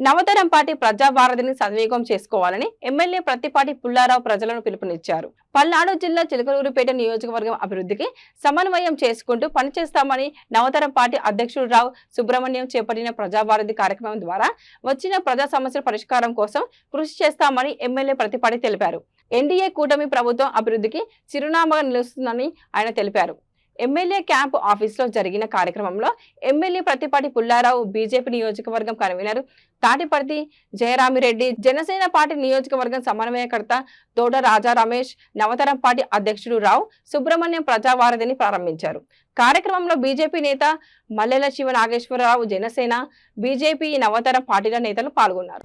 నవతరం party ప్రజావారధిని సద్వినియోగం చేసుకోవాలని MLA Prathipati Pullarao ప్రజలను పిలుపునిచ్చారు. పల్నాడు జిల్లా చిలకలూరిపేట నియోజకవర్గం అభివృద్ధికి సమన్వయం చేసుకుంటూ పనిచేస్తామని నవతరం పార్టీ అధ్యక్షుడు రావు సుబ్రహ్మణ్యం చేపట్టిన ప్రజావారధి కార్యక్రమం ద్వారా వచ్చిన ప్రజా సమస్యల పరిష్కారం కోసం కృషి చేస్తామని ఎమ్మెల్యే ప్రత్తిపాటి తెలిపారు. ఎన్డీఏ కూటమి ప్రభుత్వం అభివృద్ధికి చిరునామాగా నిలుస్తుందని ఆయన తెలిపారు. ఎమ్మెల్యే క్యాంపు ఆఫీసులో జరిగిన కార్యక్రమంలో ఎమ్మెల్యే ప్రత్తిపాటి పుల్లారావు, బీజేపీ నియోజకవర్గం కన్వీనర్ తాటిపర్తి జయరామిరెడ్డి, జనసేన పార్టీ నియోజకవర్గం సమన్వయకర్త తోట రాజా రమేష్, నవతరం పార్టీ అధ్యక్షుడు రావు సుబ్రహ్మణ్యం ప్రజావారధిని ప్రారంభించారు. కార్యక్రమంలో బీజేపీ నేత మల్లెల శివ నాగేశ్వరరావు, జనసేన, బీజేపీ, నవతరం పార్టీల నేతలు పాల్గొన్నారు.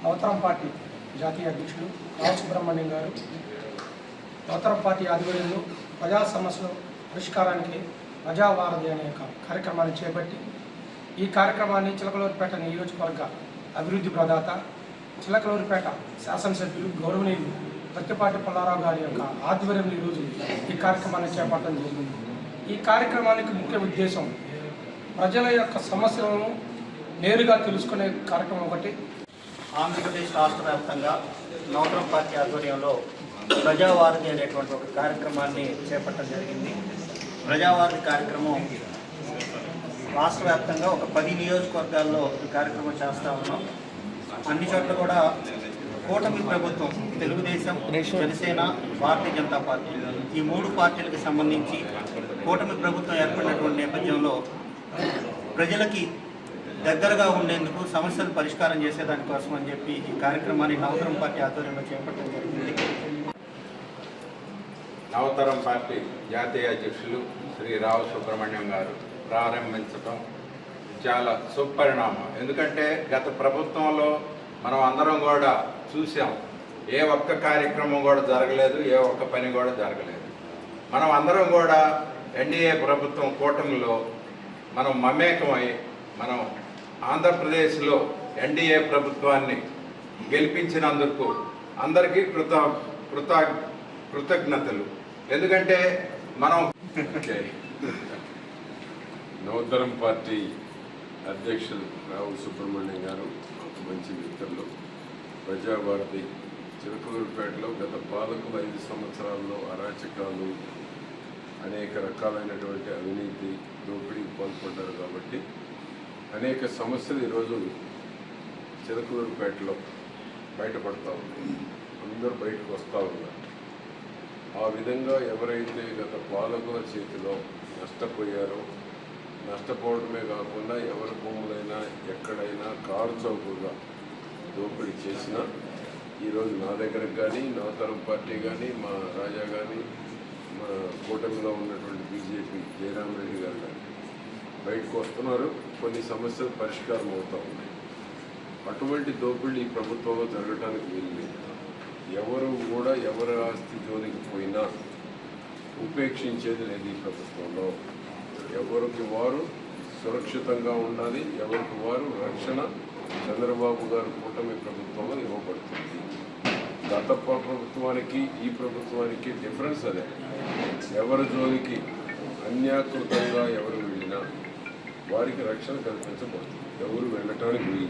నవతరం పార్టీ జాతీయ అధ్యక్షుడు రావు సుబ్రహ్మణ్యం గారు నవతరం పార్టీ ఆధ్వర్యంలో ప్రజా సమస్యల పరిష్కారానికి ప్రజావారధి అనే కార్యక్రమాన్ని చేపట్టి ఈ కార్యక్రమాన్ని చిలకలూరిపేట నియోజకవర్గ అభివృద్ధి ప్రదాత, చిలకలూరిపేట శాసనసభ్యులు గౌరవనీయులు ప్రత్తిపాటి పుల్లారావు గారి యొక్క ఆధ్వర్యంలో ఈరోజు ఈ కార్యక్రమాన్ని చేపట్టడం జరిగింది. ఈ కార్యక్రమానికి ముఖ్య ఉద్దేశం ప్రజల యొక్క సమస్యలను నేరుగా తెలుసుకునే కార్యక్రమం ఒకటి. ఆంధ్రప్రదేశ్ రాష్ట్ర వ్యాప్తంగా నవతరం పార్టీ ఆధ్వర్యంలో ప్రజావారధి అనేటువంటి ఒక కార్యక్రమాన్ని చేపట్టడం జరిగింది. ప్రజావారధి కార్యక్రమం రాష్ట్ర వ్యాప్తంగా ఒక 10 నియోజకవర్గాల్లో ఈ కార్యక్రమం చేస్తూ ఉన్నాం. అన్ని చోట్ల కూడా కూటమి ప్రభుత్వం, తెలుగుదేశం, జనసేన, భారతీయ జనతా పార్టీ, ఈ 3 పార్టీలకు సంబంధించి కూటమి ప్రభుత్వం ఏర్పడినటువంటి నేపథ్యంలో ప్రజలకి దగ్గరగా ఉండేందుకు, సమస్యలు పరిష్కారం చేసేదానికోసం అని చెప్పి ఈ కార్యక్రమాన్ని నవతరం పార్టీ ఆధ్వర్యంలో చేపట్టడం జరిగింది. నవతరం పార్టీ జాతీయ అధ్యక్షులు శ్రీ రావు సుబ్రహ్మణ్యం గారు ప్రారంభించడం చాలా సుపరిణామం. ఎందుకంటే గత ప్రభుత్వంలో మనం అందరం కూడా చూసాం, ఏ ఒక్క కార్యక్రమం కూడా జరగలేదు, ఏ ఒక్క పని కూడా జరగలేదు. మనం అందరం కూడా ఎన్డీఏ ప్రభుత్వం కూటమిలో మనం మమేకమై మనం ఆంధ్రప్రదేశ్లో ఎన్డీఏ ప్రభుత్వాన్ని గెలిపించినందుకు అందరికీ కృతజ్ఞతలు. ఎందుకంటే మనం నవతరం పార్టీ అధ్యక్షులు రావు సుబ్రహ్మణ్యం గారు మంచి మిత్రులు. ప్రజావారధి చిలకలూరిపేటలో గత పాలకులు 5 సంవత్సరాల్లో అరాచకాలు, అనేక రకాలైనటువంటి అవినీతి, దోపిడీకి పాల్పడ్డారు. కాబట్టి అనేక సమస్యలు ఈరోజు చిలకలూరిపేటలో బయటపడతా ఉన్నాయి. అందరూ బయటకు వస్తూ ఉన్నారు. ఆ విధంగా ఎవరైతే గత పాలకుల చేతిలో నష్టపోయారో, నష్టపోవడమే కాకుండా ఎవరి భూములైనా ఎక్కడైనా కారు చౌకగా దోపిడీ చేసినా ఈరోజు నా దగ్గరకు కానీ, నవతరం పార్టీ కానీ, మా రాజా కానీ, మా కూటమిలో ఉన్నటువంటి బీజేపీ జయరామిరెడ్డి గారు కానీ బయటకు వస్తున్నారు. కొన్ని సమస్యలు పరిష్కారం అవుతూ ఉన్నాయి. అటువంటి దోపిడీ ఈ ప్రభుత్వంలో జరగడానికి వీల్లేదు. ఎవరు కూడా ఎవరి ఆస్తి జోలికి పోయినా ఉపేక్షించేది లేదు. ఈ ప్రభుత్వంలో ఎవరికి వారు సురక్షితంగా ఉండాలి, ఎవరికి వారు రక్షణ చంద్రబాబు గారు కూటమి ప్రభుత్వంలో ఇవ్వబడుతుంది. గత ప్రభుత్వానికి ఈ ప్రభుత్వానికి డిఫరెన్స్ అదే. ఎవరి జోలికి అన్యాకృతంగా ఎవరు వెళ్ళినా వారికి రక్షణ కల్పించబడుతుంది. ఎవరు వెళ్ళటానికి వీలు.